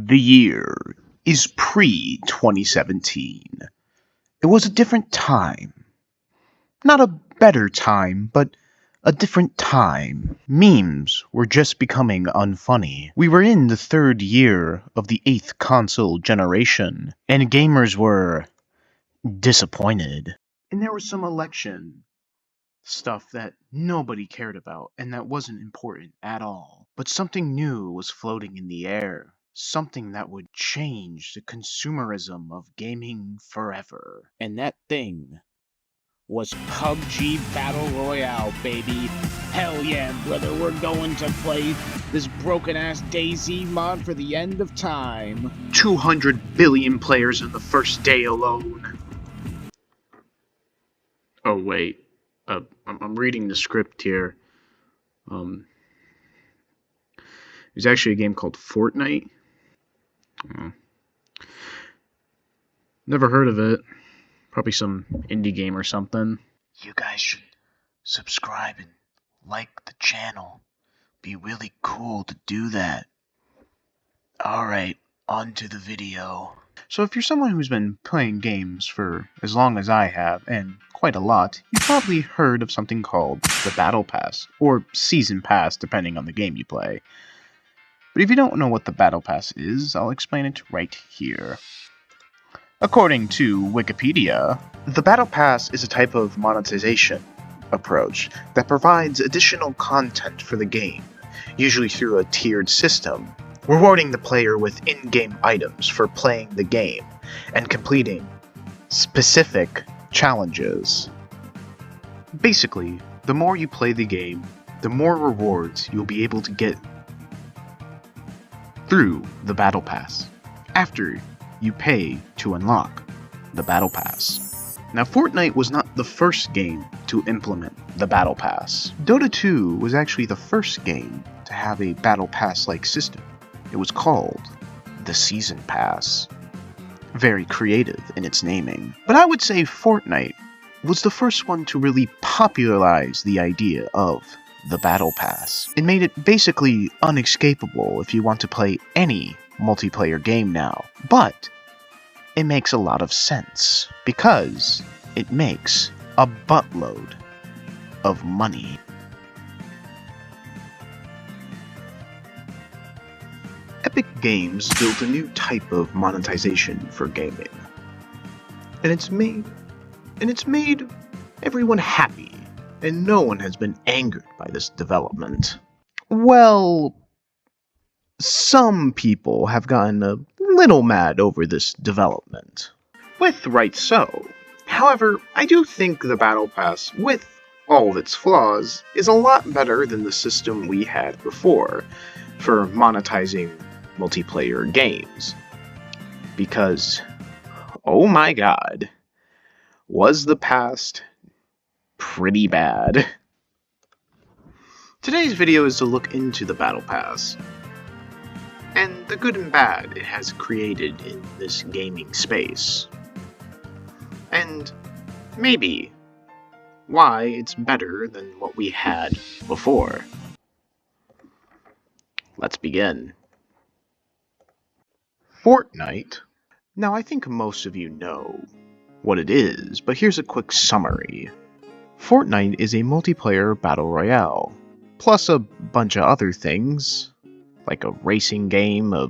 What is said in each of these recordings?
The year is pre-2017. It was a different time. Not a better time, but a different time. Memes were just becoming unfunny. We were in the third year of the 8th console generation, and gamers were disappointed. And there was some election stuff that nobody cared about and that wasn't important at all. But something new was floating in the air. Something that would change the consumerism of gaming forever. And that thing was PUBG Battle Royale, baby. Hell yeah, brother, we're going to play this broken-ass DayZ mod for the end of time. 200 billion players on the first day alone. Oh, wait. I'm reading the script here. There's actually a game called Fortnite. Never heard of it. Probably some indie game or something. You guys should subscribe and like the channel. Be really cool to do that. Alright, on to the video. So if you're someone who's been playing games for as long as I have, and quite a lot, you've probably heard of something called the Battle Pass, or Season Pass depending on the game you play. But if you don't know what the Battle Pass is, I'll explain it right here. According to Wikipedia, the Battle Pass is a type of monetization approach that provides additional content for the game, usually through a tiered system, rewarding the player with in-game items for playing the game and completing specific challenges. Basically, the more you play the game, the more rewards you'll be able to get through the Battle Pass, after you pay to unlock the Battle Pass. Now, Fortnite was not the first game to implement the Battle Pass. Dota 2 was actually the first game to have a Battle Pass-like system. It was called the Season Pass. Very creative in its naming. But I would say Fortnite was the first one to really popularize the idea of the Battle Pass. It made it basically unescapable if you want to play any multiplayer game now. But it makes a lot of sense, because it makes a buttload of money. Epic Games built a new type of monetization for gaming. And it's made everyone happy, and no one has been angered by this development. Well, some people have gotten a little mad over this development. With right so. However, I do think the Battle Pass, with all of its flaws, is a lot better than the system we had before for monetizing multiplayer games. Because, oh my god, was the past pretty bad. Today's video is to look into the Battle Pass, and the good and bad it has created in this gaming space. And maybe why it's better than what we had before. Let's begin. Fortnite. Now, I think most of you know what it is, but here's a quick summary. Fortnite is a multiplayer battle royale, plus a bunch of other things, like a racing game, a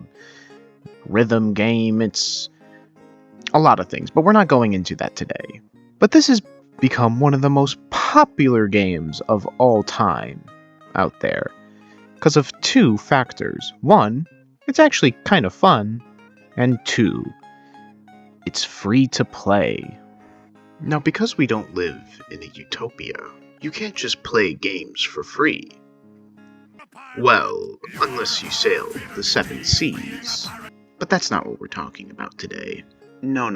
rhythm game, it's a lot of things, but we're not going into that today. But this has become one of the most popular games of all time out there, because of two factors. One, it's actually kind of fun, and two, it's free to play. Now, because we don't live in a utopia, you can't just play games for free. Well, unless you sail the 7 seas. But that's not what we're talking about today. No.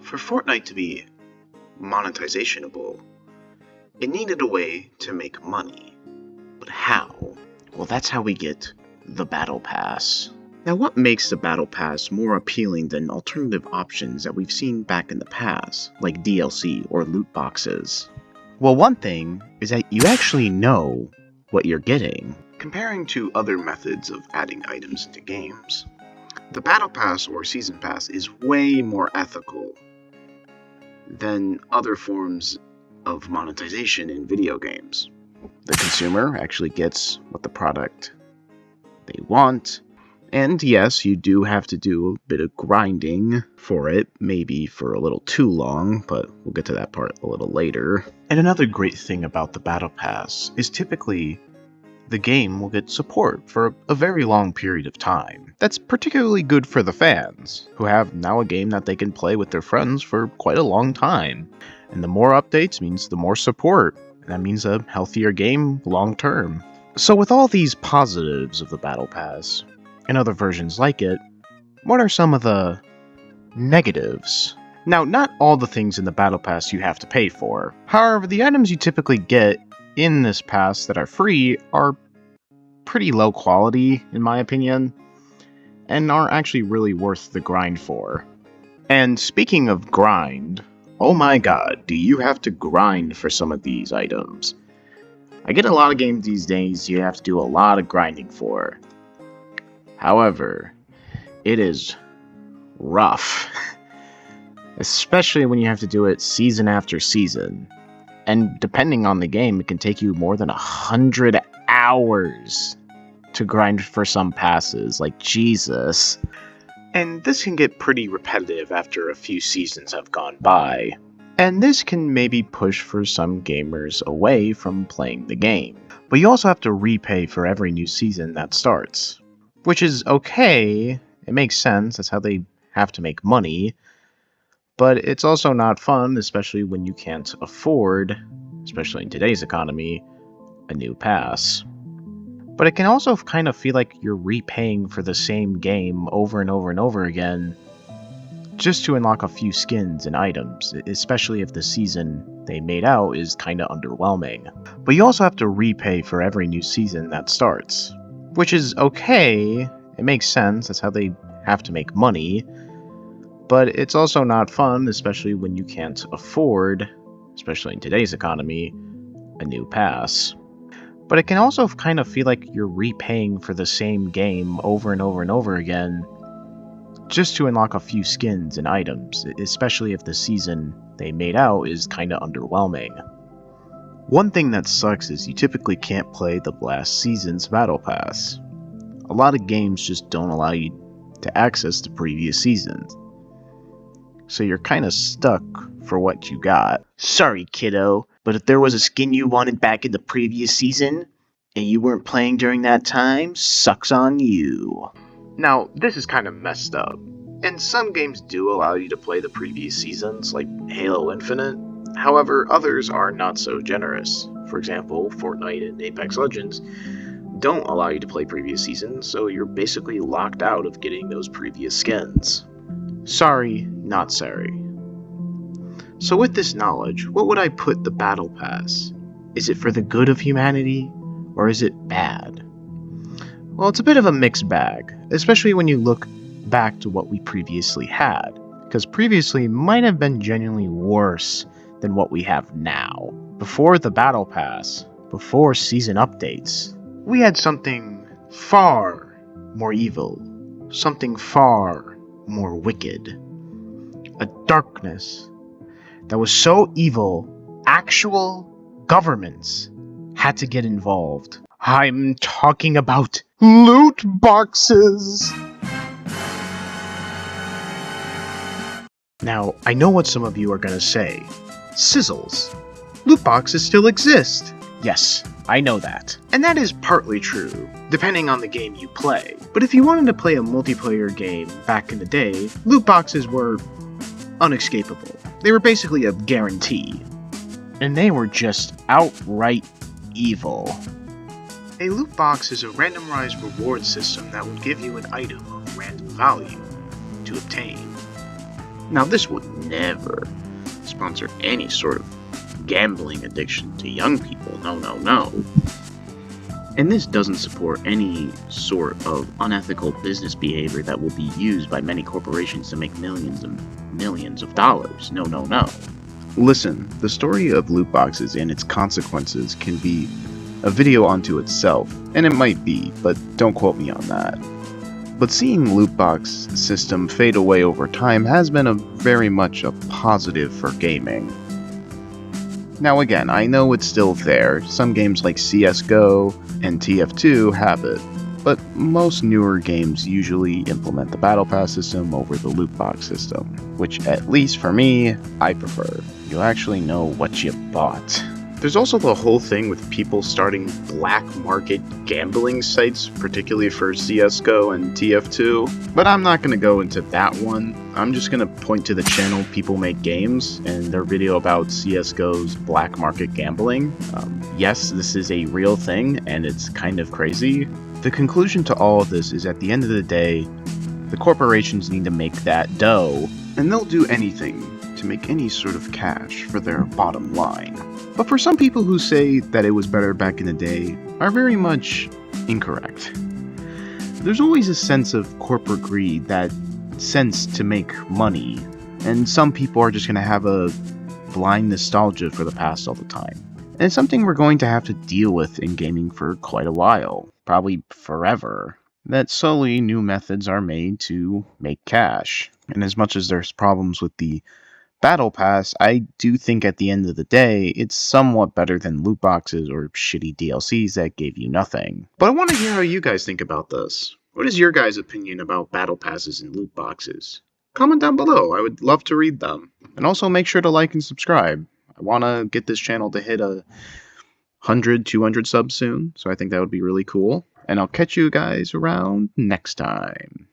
For Fortnite to be monetizationable, it needed a way to make money. But how? Well, that's how we get the Battle Pass. Now, what makes the Battle Pass more appealing than alternative options that we've seen back in the past, like DLC or loot boxes? Well, one thing is that you actually know what you're getting. Comparing to other methods of adding items into games, The Battle Pass or Season Pass is way more ethical than other forms of monetization in video games. The consumer actually gets what the product they want, and yes, you do have to do a bit of grinding for it, maybe for a little too long, but we'll get to that part a little later. And another great thing about the Battle Pass is typically the game will get support for a very long period of time. That's particularly good for the fans, who have now a game that they can play with their friends for quite a long time. And the more updates means the more support, and that means a healthier game long term. So with all these positives of the Battle Pass, and other versions like it, what are some of the negatives? Now, not all the things in the Battle Pass you have to pay for. However, the items you typically get in this pass that are free are pretty low quality, in my opinion, and are actually really worth the grind for. And speaking of grind, oh my god, do you have to grind for some of these items? I get a lot of games these days you have to do a lot of grinding for. However, it is rough, especially when you have to do it season after season. And depending on the game, it can take you more than 100 hours to grind for some passes, like Jesus. And this can get pretty repetitive after a few seasons have gone by. And this can maybe push for some gamers away from playing the game. But you also have to repay for every new season that starts. Which is okay, it makes sense, that's how they have to make money, but it's also not fun, especially when you can't afford, especially in today's economy, a new pass. But it can also kind of feel like you're repaying for the same game over and over and over again, just to unlock a few skins and items, especially if the season they made out is kinda underwhelming. But you also have to repay for every new season that starts. Which is okay, it makes sense, that's how they have to make money, but it's also not fun, especially when you can't afford, especially in today's economy, a new pass. But it can also kind of feel like you're repaying for the same game over and over and over again, just to unlock a few skins and items, especially if the season they made out is kinda underwhelming. One thing that sucks is you typically can't play the last season's Battle Pass. A lot of games just don't allow you to access the previous seasons. So you're kinda stuck for what you got. Sorry, kiddo, but if there was a skin you wanted back in the previous season, and you weren't playing during that time, sucks on you. Now, this is kinda messed up. And some games do allow you to play the previous seasons, like Halo Infinite. However, others are not so generous. For example, Fortnite and Apex Legends don't allow you to play previous seasons, so you're basically locked out of getting those previous skins. Sorry, not sorry. So with this knowledge, what would I put the Battle Pass? Is it for the good of humanity, or is it bad? Well, it's a bit of a mixed bag, especially when you look back to what we previously had, because previously might have been genuinely worse than what we have now. Before the Battle Pass, before season updates, we had something far more evil, something far more wicked. A darkness that was so evil, actual governments had to get involved. I'm talking about loot boxes! Now, I know what some of you are gonna say. Sizzles. Loot boxes still exist. Yes, I know that. And that is partly true, depending on the game you play. But if you wanted to play a multiplayer game back in the day, loot boxes were unescapable. They were basically a guarantee. And they were just outright evil. A loot box is a randomized reward system that will give you an item of random value to obtain. Now, this would never sponsor any sort of gambling addiction to young people. No. And this doesn't support any sort of unethical business behavior that will be used by many corporations to make millions and millions of dollars. No. Listen, the story of loot boxes and its consequences can be a video unto itself, and it might be, but don't quote me on that. But seeing loot box system fade away over time has been very much a positive for gaming. Now again, I know it's still there, some games like CSGO and TF2 have it, but most newer games usually implement the Battle Pass system over the loot box system, which at least for me, I prefer. You actually know what you bought. There's also the whole thing with people starting black market gambling sites, particularly for CSGO and TF2, but I'm not going to go into that one. I'm just going to point to the channel People Make Games and their video about CSGO's black market gambling. Yes, this is a real thing, and it's kind of crazy. The conclusion to all of this is at the end of the day, the corporations need to make that dough, and they'll do anything to make any sort of cash for their bottom line. But for some people who say that it was better back in the day are very much incorrect. There's always a sense of corporate greed, that sense to make money, and some people are just going to have a blind nostalgia for the past all the time. And it's something we're going to have to deal with in gaming for quite a while, probably forever, that slowly new methods are made to make cash. And as much as there's problems with the Battle Pass, I do think at the end of the day, it's somewhat better than loot boxes or shitty DLCs that gave you nothing. But I want to hear how you guys think about this. What is your guys' opinion about Battle Passes and loot boxes? Comment down below, I would love to read them. And also make sure to like and subscribe. I want to get this channel to hit 100, 200 subs soon, so I think that would be really cool. And I'll catch you guys around next time.